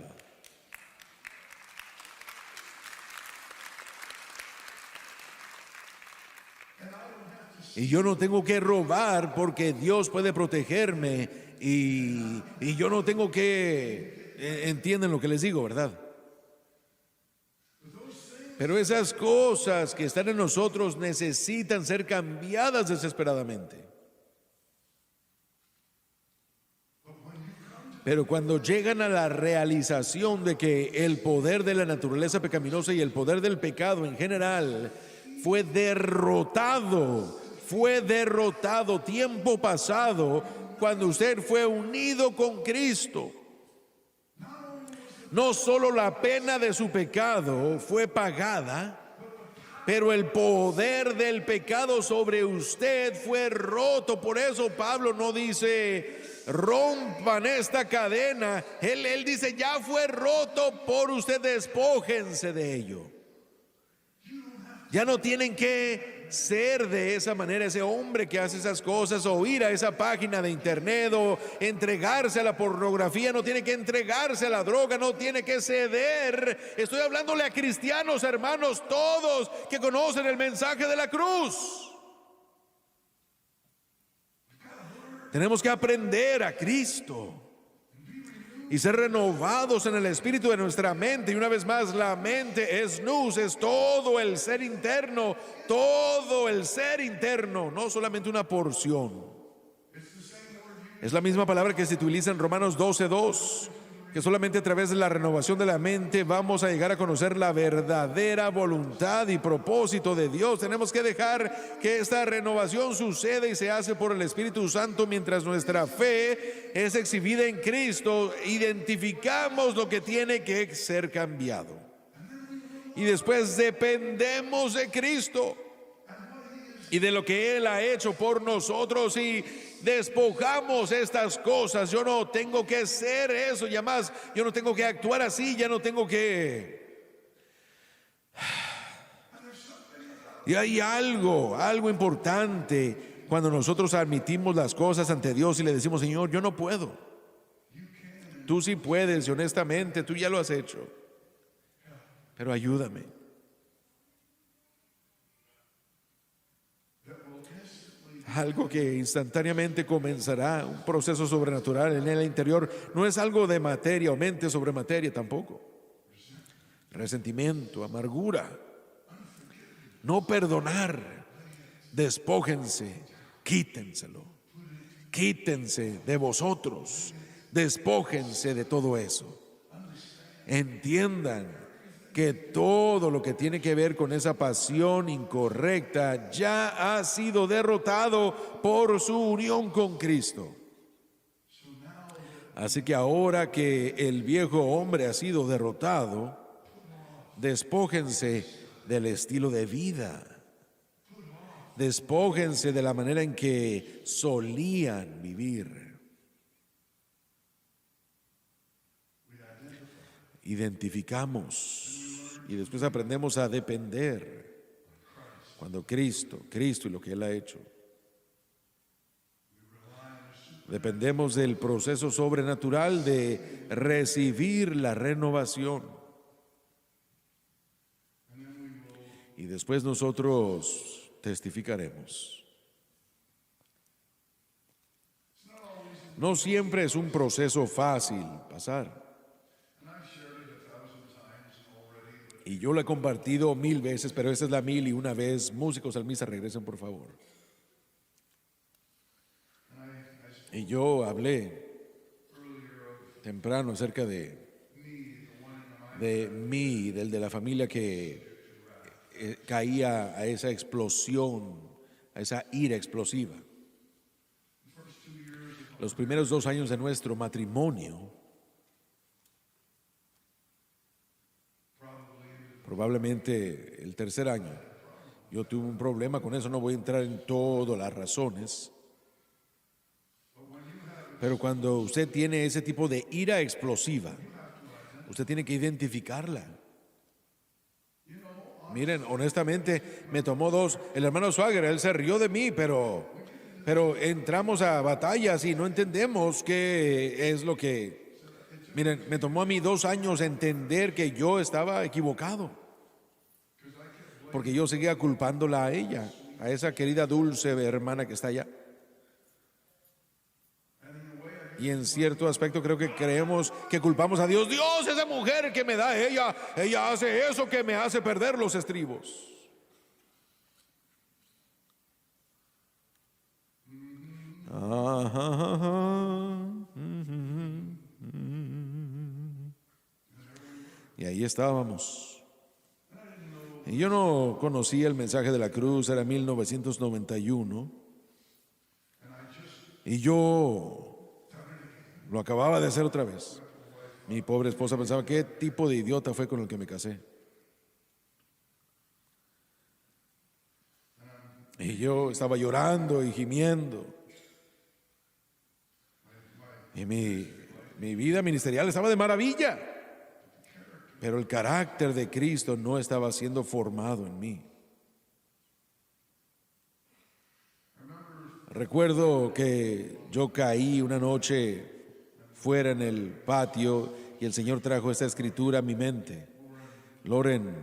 Y yo no tengo que robar porque Dios puede protegerme, y yo no tengo que, entienden lo que les digo, ¿verdad? Pero esas cosas que están en nosotros necesitan ser cambiadas desesperadamente. Pero cuando llegan a la realización de que el poder de la naturaleza pecaminosa y el poder del pecado en general fue derrotado tiempo pasado, cuando usted fue unido con Cristo, no solo la pena de su pecado fue pagada, pero el poder del pecado sobre usted fue roto. Por eso Pablo no dice rompan esta cadena, él dice ya fue roto por usted, despójense de ello. Ya no tienen que ser de esa manera ese hombre que hace esas cosas, o ir a esa página de internet, o entregarse a la pornografía, no tiene que entregarse a la droga, no tiene que ceder. Estoy hablándole a cristianos, hermanos, todos que conocen el mensaje de la cruz. Tenemos que aprender a Cristo y ser renovados en el espíritu de nuestra mente. Y una vez más, la mente es nous, es todo el ser interno, no solamente una porción. Es la misma palabra que se utiliza en Romanos 12:2, que solamente a través de la renovación de la mente vamos a llegar a conocer la verdadera voluntad y propósito de Dios. Tenemos que dejar que esta renovación suceda, y se hace por el Espíritu Santo mientras nuestra fe es exhibida en Cristo. Identificamos lo que tiene que ser cambiado, y después dependemos de Cristo y de lo que Él ha hecho por nosotros, y despojamos estas cosas. Yo no tengo que ser eso, ya más, yo no tengo que actuar así, ya no tengo que... Y hay algo importante cuando nosotros admitimos las cosas ante Dios y le decimos: Señor, yo no puedo. Tú sí puedes, y honestamente tú ya lo has hecho, pero ayúdame. algo que instantáneamente comenzará, un proceso sobrenatural en el interior. No es algo de materia o mente sobre materia tampoco. Resentimiento, amargura, no perdonar, despójense, quítenselo, quítense de vosotros, despójense de todo eso. Entiendan que todo lo que tiene que ver con esa pasión incorrecta ya ha sido derrotado por su unión con Cristo. Así que ahora que el viejo hombre ha sido derrotado, despójense del estilo de vida. Despójense de la manera en que solían vivir. Identificamos y después aprendemos a depender cuando Cristo y lo que Él ha hecho. Dependemos del proceso sobrenatural de recibir la renovación. Y después nosotros testificaremos. No siempre es un proceso fácil pasar. Y yo lo he compartido 1000 veces, pero esta es la 1001 vez. Músicos salmistas, regresen por favor. Y yo hablé temprano acerca de mí, del de la familia que caía a esa explosión, a esa ira explosiva. Los primeros 2 años de nuestro matrimonio, probablemente el tercer año, yo tuve un problema con eso. No voy a entrar en todas las razones, pero cuando usted tiene ese tipo de ira explosiva, usted tiene que identificarla. Miren, honestamente, me tomó 2. El hermano Swagger, él se rió de mí, pero entramos a batallas y no entendemos qué es lo que... Miren, me tomó a mí 2 años entender que yo estaba equivocado, porque yo seguía culpándola a ella, a esa querida dulce hermana que está allá. Y en cierto aspecto creo que creemos que culpamos a Dios. Dios, esa mujer que me da ella hace eso que me hace perder los estribos. Y ahí estábamos. Y yo no conocía el mensaje de la cruz, era 1991. Y yo lo acababa de hacer otra vez. Mi pobre esposa pensaba, ¿qué tipo de idiota fue con el que me casé? Y yo estaba llorando y gimiendo. Y mi vida ministerial estaba de maravilla, pero el carácter de Cristo no estaba siendo formado en mí. Recuerdo que yo caí una noche fuera en el patio y el Señor trajo esta escritura a mi mente. Loren,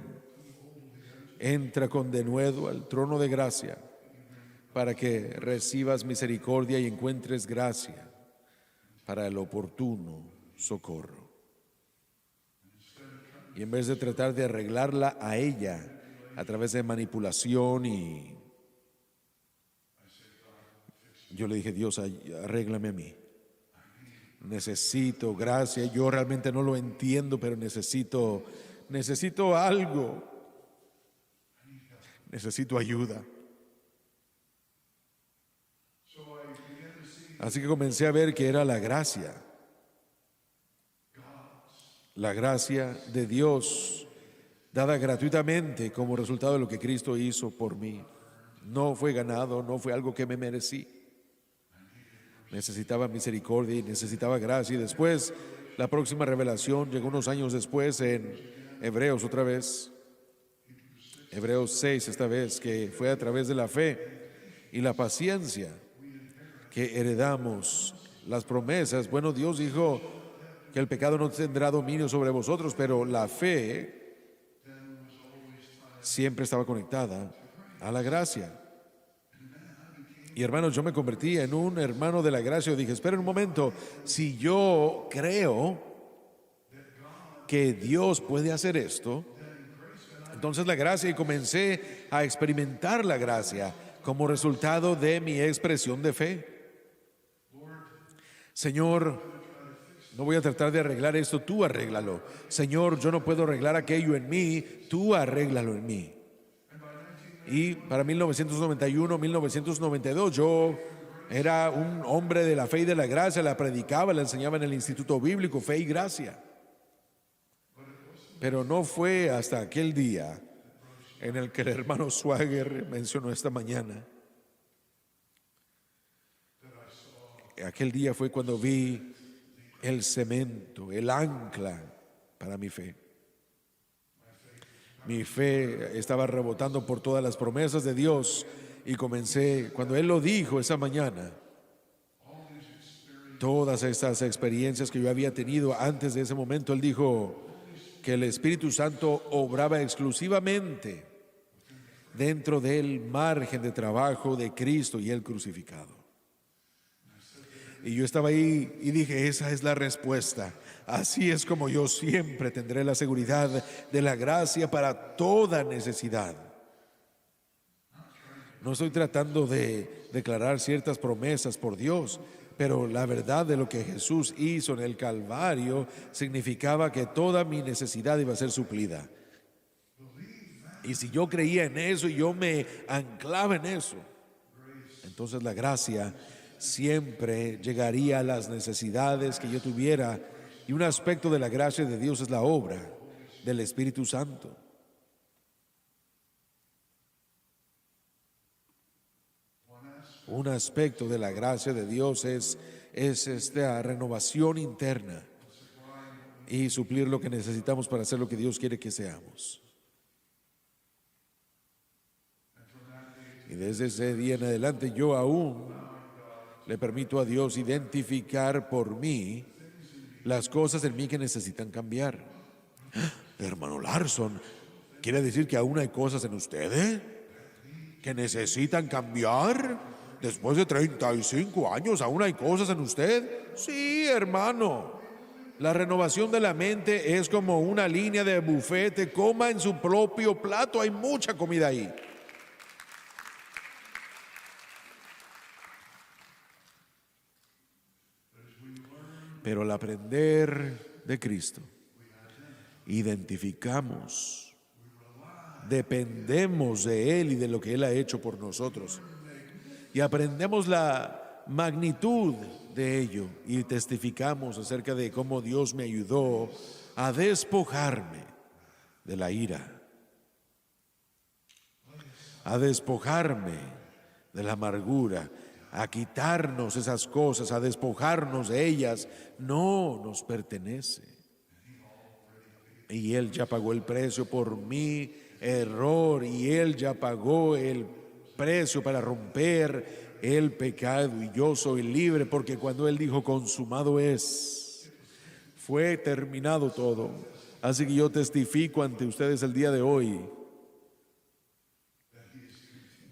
entra con denuedo al trono de gracia para que recibas misericordia y encuentres gracia para el oportuno socorro. Y en vez de tratar de arreglarla a ella a través de manipulación, y yo le dije, Dios, arréglame a mí. Necesito gracia. Yo realmente no lo entiendo, pero necesito algo. Necesito ayuda. Así que comencé a ver que era la gracia de Dios dada gratuitamente como resultado de lo que Cristo hizo por mí. No fue ganado, no fue algo que me merecí. Necesitaba misericordia y necesitaba gracia. Y después, la próxima revelación llegó unos años después en Hebreos otra vez. Hebreos 6 esta vez, que fue a través de la fe y la paciencia que heredamos las promesas. Bueno, Dios dijo que el pecado no tendrá dominio sobre vosotros, pero la fe siempre estaba conectada a la gracia. Y hermanos, yo me convertí en un hermano de la gracia. Yo dije, esperen un momento, si yo creo que Dios puede hacer esto, entonces la gracia, y comencé a experimentar la gracia como resultado de mi expresión de fe. Señor, no voy a tratar de arreglar esto, tú arréglalo. Señor, yo no puedo arreglar aquello en mí, tú arréglalo en mí. Y para 1991, 1992, yo era un hombre de la fe y de la gracia, la predicaba, la enseñaba en el Instituto Bíblico, Fe y Gracia. Pero no fue hasta aquel día en el que el hermano Swagger mencionó esta mañana. Aquel día fue cuando vi el cemento, el ancla para mi fe. Mi fe estaba rebotando por todas las promesas de Dios y comencé, cuando Él lo dijo esa mañana, todas estas experiencias que yo había tenido antes de ese momento, Él dijo que el Espíritu Santo obraba exclusivamente dentro del margen de trabajo de Cristo y el crucificado. Y yo estaba ahí y dije, esa es la respuesta. Así es como yo siempre tendré la seguridad de la gracia para toda necesidad. No estoy tratando de declarar ciertas promesas por Dios, pero la verdad de lo que Jesús hizo en el Calvario significaba que toda mi necesidad iba a ser suplida. Y si yo creía en eso y yo me anclaba en eso, entonces la gracia siempre llegaría a las necesidades que yo tuviera. Y un aspecto de la gracia de Dios es la obra del Espíritu Santo. Un aspecto de la gracia de Dios es esta renovación interna y suplir lo que necesitamos para hacer lo que Dios quiere que seamos. Y desde ese día en adelante yo aún le permito a Dios identificar por mí las cosas en mí que necesitan cambiar. Hermano Larson, ¿quiere decir que aún hay cosas en ustedes que necesitan cambiar? Después de 35 años, ¿aún hay cosas en usted? Sí, hermano. La renovación de la mente es como una línea de bufete. Coma en su propio plato, hay mucha comida ahí. Pero al aprender de Cristo, identificamos, dependemos de Él y de lo que Él ha hecho por nosotros. Y aprendemos la magnitud de ello y testificamos acerca de cómo Dios me ayudó a despojarme de la ira, a despojarme de la amargura, a quitarnos esas cosas, a despojarnos de ellas. No nos pertenece. Y Él ya pagó el precio por mi error y Él ya pagó el precio para romper el pecado y yo soy libre, porque cuando Él dijo consumado es, fue terminado todo. Así que yo testifico ante ustedes el día de hoy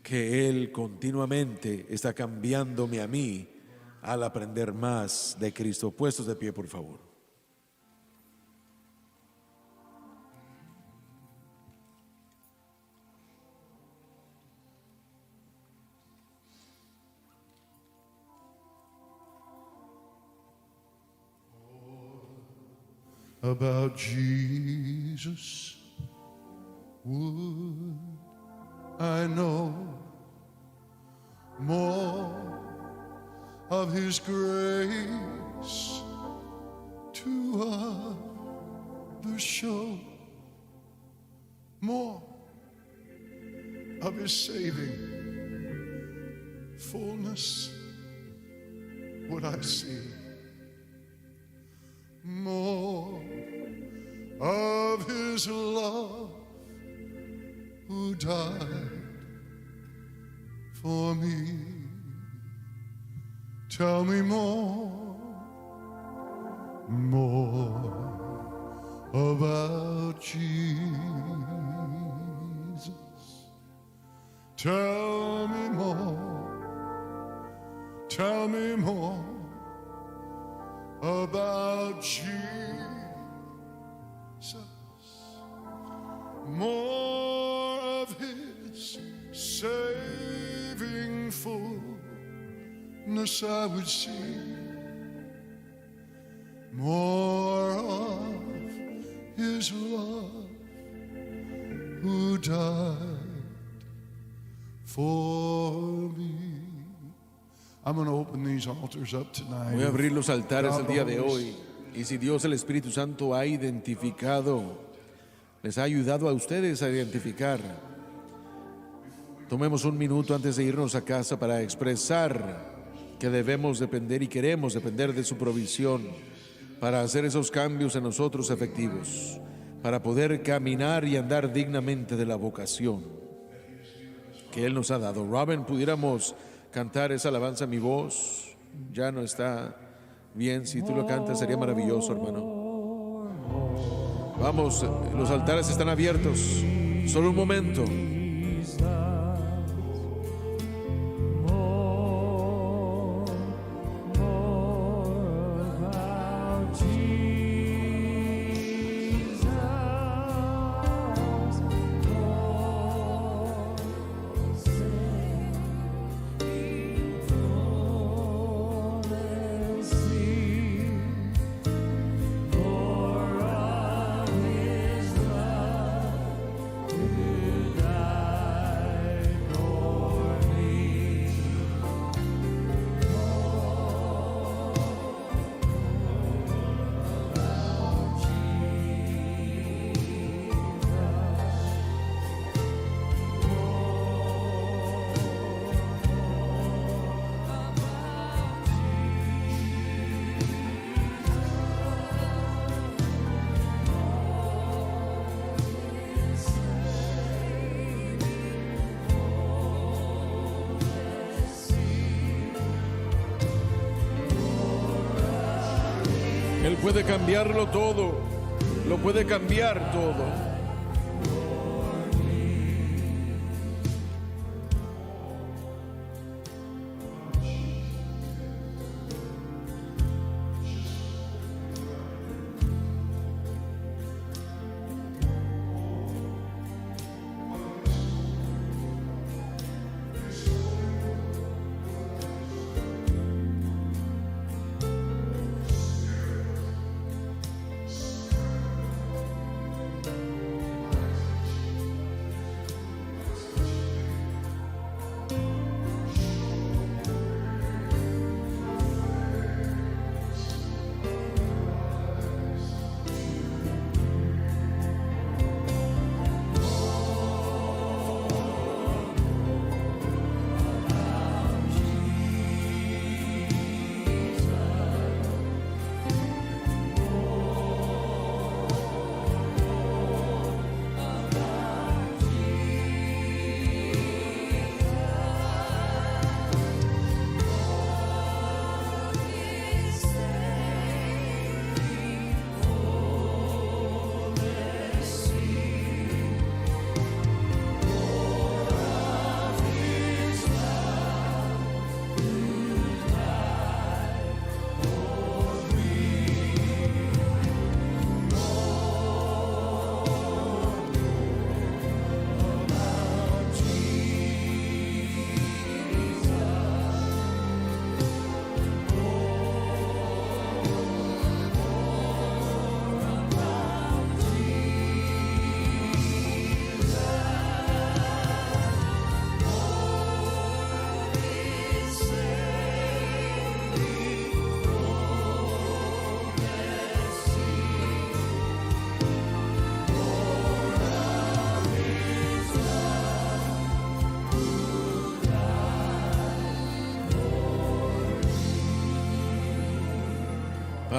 que Él continuamente está cambiándome a mí al aprender más de Cristo. Puestos de pie, por favor. About Jesus would I know more of His grace to others show, more of His saving fullness would I see, more of His love who died for me. Tell me more about Jesus. Tell me more Tell me more about Jesus. More of His saving fullness I would see. More of His love who died for me. I'm going to open these altars up tonight. Voy a abrir los altares el día de hoy. Y si Dios, el Espíritu Santo, ha identificado, les ha ayudado a ustedes a identificar, tomemos un minuto antes de irnos a casa para expresar que debemos depender y queremos depender de su provisión para hacer esos cambios en nosotros efectivos, para poder caminar y andar dignamente de la vocación que Él nos ha dado. Robin, pudiéramos cantar esa alabanza. Mi voz ya no está bien. Si tú lo cantas sería maravilloso, hermano. Vamos, los altares están abiertos. Solo un momento. Él puede cambiarlo todo, lo puede cambiar todo.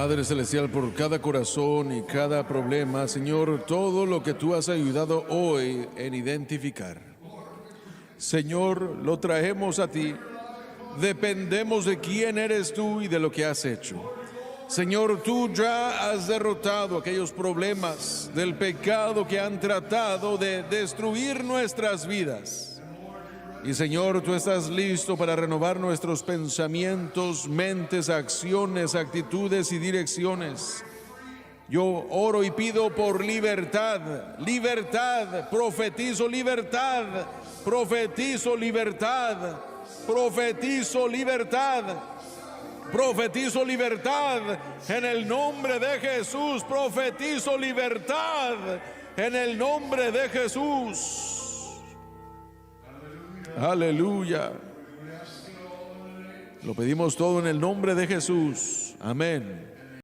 Padre Celestial, por cada corazón y cada problema, Señor, todo lo que tú has ayudado hoy en identificar, Señor, lo traemos a ti. Dependemos de quién eres tú y de lo que has hecho. Señor, tú ya has derrotado aquellos problemas del pecado que han tratado de destruir nuestras vidas. Y Señor, tú estás listo para renovar nuestros pensamientos, mentes, acciones, actitudes y direcciones. Yo oro y pido por libertad, libertad, profetizo libertad, profetizo libertad, profetizo libertad, profetizo libertad en el nombre de Jesús, profetizo libertad en el nombre de Jesús. Aleluya. Lo pedimos todo en el nombre de Jesús. Amén.